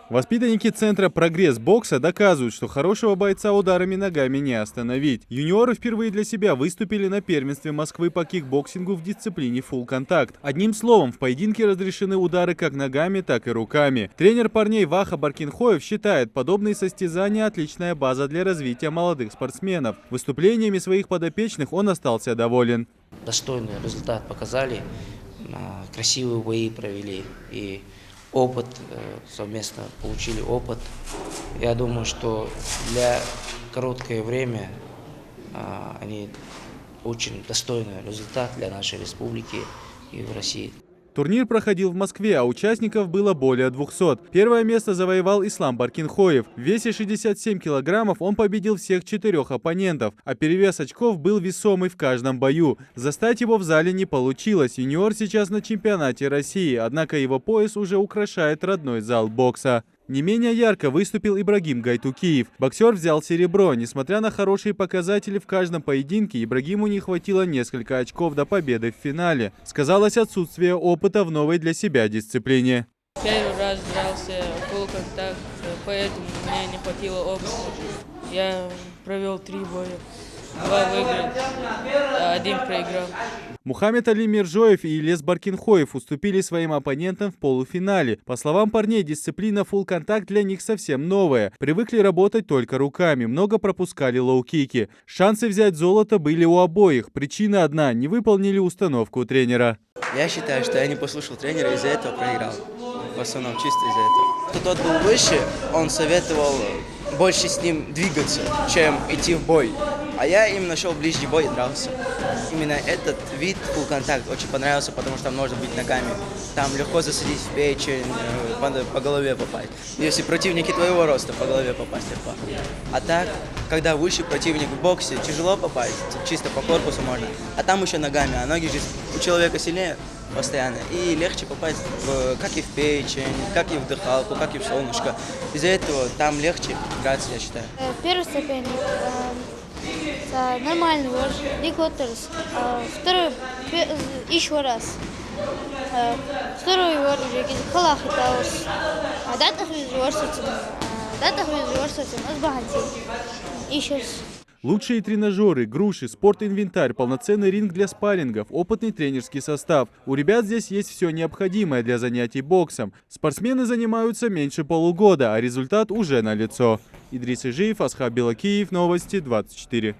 Воспитанники центра «Прогресс бокса» доказывают, что хорошего бойца ударами ногами не остановить. Юниоры впервые для себя выступили на первенстве Москвы по кикбоксингу в дисциплине «Фулл контакт». Одним словом, в поединке разрешены удары как ногами, так и руками. Тренер парней Ваха Баркинхоев считает, подобные состязания – отличная база для развития молодых спортсменов. Выступлениями своих подопечных он остался доволен. Достойный результат показали, красивые бои провели и опыт, совместно получили опыт. Я думаю, что для короткое время они очень достойный результат для нашей республики и в России. Турнир проходил в Москве, а участников было более 200. Первое место завоевал Ислам Баркинхоев. В весе 67 килограммов он победил всех 4 оппонентов, а перевес очков был весомый в каждом бою. Застать его в зале не получилось. Юниор сейчас на чемпионате России, однако его пояс уже украшает родной зал бокса. Не менее ярко выступил Ибрагим Гайтукиев. Боксер взял серебро. Несмотря на хорошие показатели в каждом поединке, Ибрагиму не хватило несколько очков до победы в финале. Сказалось отсутствие опыта в новой для себя дисциплине. Первый раз дрался в фулл контакт, поэтому мне не хватило опыта. Я провел 3 боя. 2 выиграл, 1 проиграл. Мухаммед Али Миржоев и Илес Баркинхоев уступили своим оппонентам в полуфинале. По словам парней, дисциплина «Фулл контакт» для них совсем новая. Привыкли работать только руками, много пропускали лоу-кики. Шансы взять золото были у обоих. Причина одна – не выполнили установку тренера. Я считаю, что я не послушал тренера, из-за этого проиграл. В основном чисто из-за этого. Тот был выше, он советовал больше с ним двигаться, чем идти в бой. А я именно шел ближе в бой и дрался. Именно этот вид фулл контакт очень понравился, потому что там нужно быть ногами. Там легко засадить в печень, по голове попасть. Если противники твоего роста, по голове попасть легко. А так, когда выше противник в боксе, тяжело попасть, чисто по корпусу можно. А там еще ногами, а ноги же у человека сильнее постоянно. И легче попасть как и в печень, как и в дыхалку, как и в солнышко. Из-за этого там легче драться, я считаю. Первый соперник нормальный вор, Никотерс. Второй еще раз. Второй вор уже Халах и Таус. Датах визуарсатин, еще раз. Лучшие тренажеры, груши, спортинвентарь, полноценный ринг для спаррингов, опытный тренерский состав. У ребят здесь есть все необходимое для занятий боксом. Спортсмены занимаются меньше полугода, а результат уже налицо. Идрис Ижиев, Асхаб Белакиев, Новости 24.